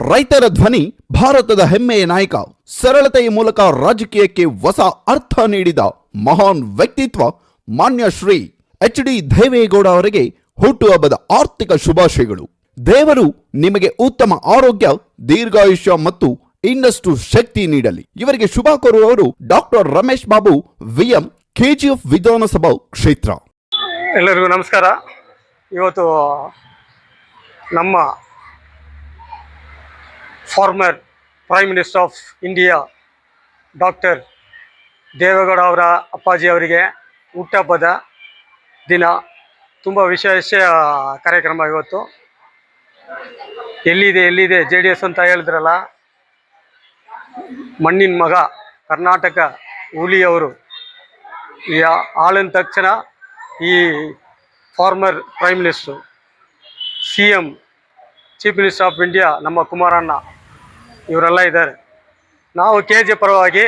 ರೈತರ ಧ್ವನಿ, ಭಾರತದ ಹೆಮ್ಮೆಯ ನಾಯಕ, ಸರಳತೆಯ ಮೂಲಕ ರಾಜಕೀಯಕ್ಕೆ ಹೊಸ ಅರ್ಥ ನೀಡಿದ ಮಹಾನ್ ವ್ಯಕ್ತಿತ್ವ ಮಾನ್ಯ ಶ್ರೀ ಎಚ್.ಡಿ. ದೇವೇಗೌಡ ಅವರಿಗೆ ಹುಟ್ಟುಹಬ್ಬದ ಆರ್ಥಿಕ ಶುಭಾಶಯಗಳು. ದೇವರು ನಿಮಗೆ ಉತ್ತಮ ಆರೋಗ್ಯ, ದೀರ್ಘಾಯುಷ್ಯ ಮತ್ತು ಇನ್ನಷ್ಟು ಶಕ್ತಿ ನೀಡಲಿ. ಇವರಿಗೆ ಶುಭ ಕೋರುವವರು doctor Ramesh Babu, VM, KGF ವಿಧಾನಸಭಾ ಕ್ಷೇತ್ರ. ಎಲ್ಲರಿಗೂ ನಮಸ್ಕಾರ. ಇವತ್ತು ನಮ್ಮ former prime minister of India doctor Deve Gowda ಅವರ ಅಪ್ಪಾಜಿ ಅವರಿಗೆ ಹುಟ್ಟುಹಬ್ಬದ ದಿನ. ತುಂಬ ವಿಶೇಷ ಕಾರ್ಯಕ್ರಮ ಇವತ್ತು. ಎಲ್ಲಿದೆ JDS ಅಂತ ಹೇಳಿದ್ರಲ್ಲ, ಮಣ್ಣಿನ ಮಗ ಕರ್ನಾಟಕ ಹುಲಿಯವರು ಆಳಿದ ತಕ್ಷಣ ಈ farmer prime minister, CM chief minister of India ನಮ್ಮ ಕುಮಾರಣ್ಣ ಇವರೆಲ್ಲ ಇದ್ದಾರೆ. ನಾವು KGF ಪರವಾಗಿ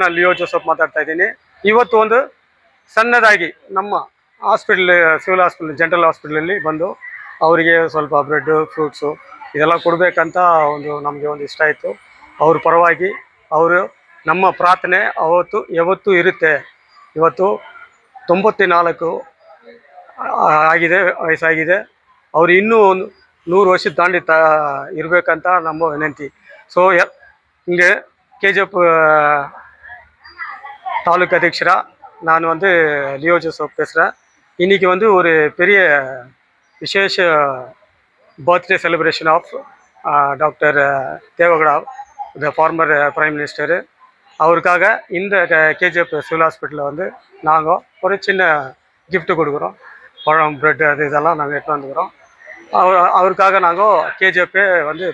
ನಾನು ಲಿಯೋ ಜೋಸೆಫ್ ಮಾತಾಡ್ತಾ ಇದ್ದೀನಿ. ಇವತ್ತು ಒಂದು ಸಣ್ಣದಾಗಿ ನಮ್ಮ ಹಾಸ್ಪಿಟ್ಲ್, ಸಿವಿಲ್ ಹಾಸ್ಪಿಟ್ಲ್, ಜನರಲ್ ಹಾಸ್ಪಿಟ್ಲಲ್ಲಿ ಬಂದು ಅವರಿಗೆ ಸ್ವಲ್ಪ ಬ್ರೆಡ್ಡು, ಫ್ರೂಟ್ಸು ಇದೆಲ್ಲ ಕೊಡಬೇಕಂತ ನಮಗೆ ಒಂದು ಇಷ್ಟ ಆಯಿತು. ಅವ್ರ ಪರವಾಗಿ ಅವರು ನಮ್ಮ ಪ್ರಾರ್ಥನೆ ಯಾವತ್ತೂ ಇರುತ್ತೆ. ಇವತ್ತು 94 ಆಗಿದೆ, ವಯಸ್ಸಾಗಿದೆ. ಅವರು ಇನ್ನೂ 100 ವರ್ಷ ತಾಂಡಿ ಇರಬೇಕಂತ ನಮ್ಮ ವಿನಂತಿ. ஸோ இங்கே KGF தாலுக்கு அಧ್ಯಕ್ಷர நான் லியோ ஜோசப் பேசுகிறேன். இன்றைக்கி ஒரு பெரிய விசேஷ birthday celebration of doctor Deve Gowda, the former prime minister. அவருக்காக இந்த KGF சிவில் ஹாஸ்பிட்டலில் நாங்கள் ஒரு சின்ன கிஃப்ட்டு கொடுக்குறோம். பழம், ப்ரெட்டு, இதெல்லாம் நாங்கள் எடுத்து வந்துக்கிறோம். அவருக்காக நாங்கள் KGF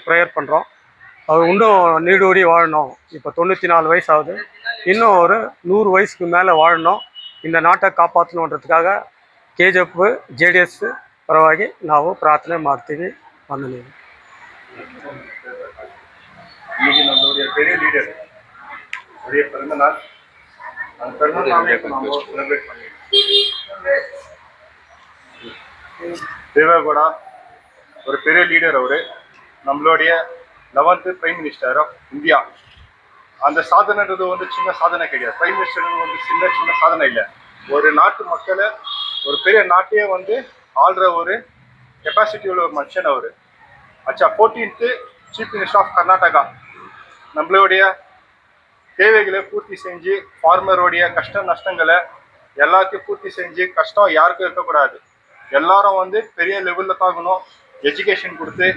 ப்ரேயர் பண்ணுறோம். அவர் இன்னும் நீடூடி வாழணும். இப்போ 94 வயசு ஆகுது. இன்னும் ஒரு 100 வயசுக்கு மேலே வாழணும். இந்த ನಾಟಕ ಕಾಪಾಡணுன்றதுக்காக KGF JDS ಪರವಾಗಿ ನಾವು ಪ್ರಾರ್ಥನೆ ಮಾಡ್ತೀವಿ. ವಂದನೆ. இன்னைக்கு நம்மளுடைய பெரிய லீடர் உடைய பிறந்த நாள். அந்த பிறந்த நாளை நம்ம செலிப்ரேட் பண்ணிடுறோம். தேவேகவுடா ஒரு பெரிய லீடர். அவரு நம்மளுடைய 11th prime minister of India. அந்த சாதனைன்றது சின்ன சாதனை கிடையாது. பிரைம் மினிஸ்டர் சின்ன சாதனை இல்லை. ஒரு நாட்டு மக்களை, ஒரு பெரிய நாட்டையே ஆள்ற ஒரு கெப்பாசிட்டி உள்ள ஒரு மனுஷன் அவர். 14th chief minister of Karnataka. நம்மளுடைய தேவைகளை பூர்த்தி செஞ்சு, ஃபார்மருடைய கஷ்ட நஷ்டங்களை எல்லாத்தையும் பூர்த்தி செஞ்சு, கஷ்டம் யாருக்கும் இருக்கக்கூடாது, எல்லாரும் பெரிய லெவலில் தாங்கணும். எஜுகேஷன் கொடுத்து,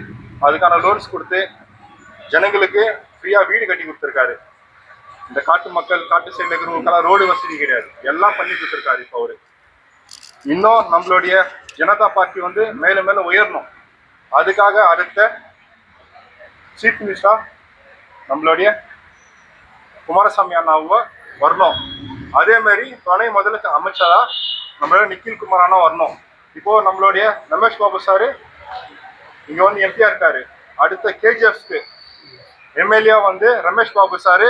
அதுக்கான லோன்ஸ் கொடுத்து, ஜனங்களுக்கு ஃப்ரீயாக வீடு கட்டி கொடுத்துருக்காரு. இந்த காட்டு மக்கள், காட்டு சைடில் இருக்கிறவங்களுக்கெல்லாம் ரோடு வசதி கிடையாது, எல்லாம் பண்ணி கொடுத்துருக்காரு. இப்போ அவர் இன்னும் நம்மளுடைய ஜனதா பார்ட்டி மேலே மேலே உயரணும். அதுக்காக அடுத்த சீஃப் மினிஸ்டர் நம்மளுடைய குமாரசாமி அண்ணா அவங்க வரணும். அதே மாதிரி துணை முதலுக்கு அமைச்சரா நம்மளோட நிக்கில் குமார் அண்ணா வரணும். இப்போது நம்மளுடைய ரமேஷ் பாபு சார் இங்கே எம்பியாக இருக்காரு. அடுத்த KGFக்கு MLA ரமேஷ் பாபு சார்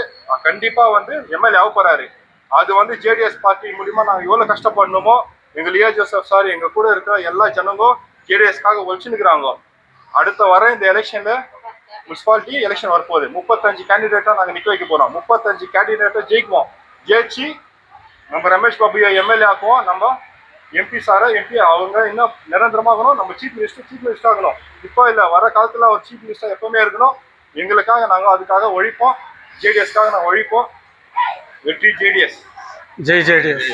கண்டிப்பாக MLA ஆக போகிறாரு. அது JDS பார்ட்டி மூலிமா நாங்கள் எவ்வளோ கஷ்டப்படணுமோ, எங்கள் லியோ ஜோசப் சார் எங்கள் கூட இருக்கிற எல்லா ஜனங்களும் JDSக்காக ஒழிச்சுன்னுக்குறாங்க. அடுத்த வர இந்த எலெக்ஷனில் முனிசிபாலிட்டி எலெக்ஷன் வரப்போகுது. 35 கேண்டிடேட்டாக நாங்கள் நிற்க வைக்க போகிறோம். 35 கேண்டிடேட்டை ஜெயிக்குவோம். ஜெயிச்சு நம்ம ரமேஷ் பாபுயை MLA ஆக்குவோம். நம்ம MP சாரை அவங்க இன்னும் நிரந்தரமாகணும். நம்ம சீஃப் மினிஸ்டர் ஆகணும். இப்போ இல்லை, வர காலத்தில் ஒரு சீஃப் மினிஸ்டர் எப்பவுமே இருக்கணும். எங்களுக்காக நாங்கள் அதுக்காக ஒழிப்போம். JDSக்காக நாங்கள் ஒழிப்போம். வெற்றி JDS. ಜೈ JDS.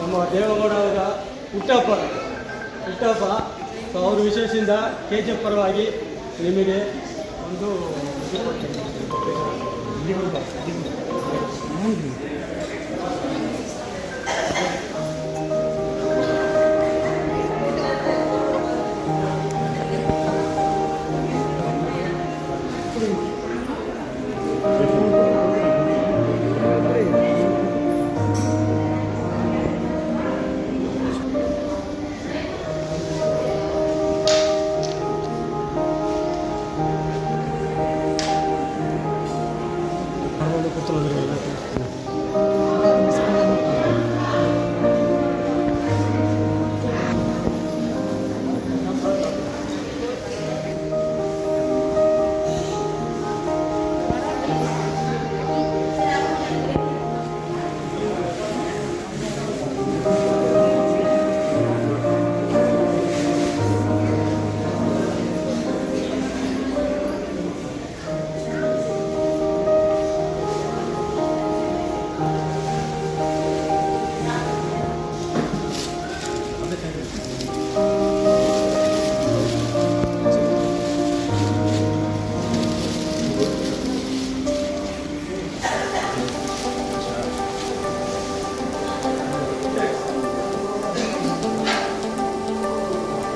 ನಮ್ಮ ದೇವೇಗೌಡ ಅವರ ಹುಟ್ಟಹಬ್ಬ. ಸೊ ಅವ್ರ ವಿಶೇಷದಿಂದ KGF ಪರವಾಗಿ ನಿಮಗೆ ಒಂದು கொடுத்துருங்க.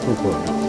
ರಿಪೋರ್ಟ್.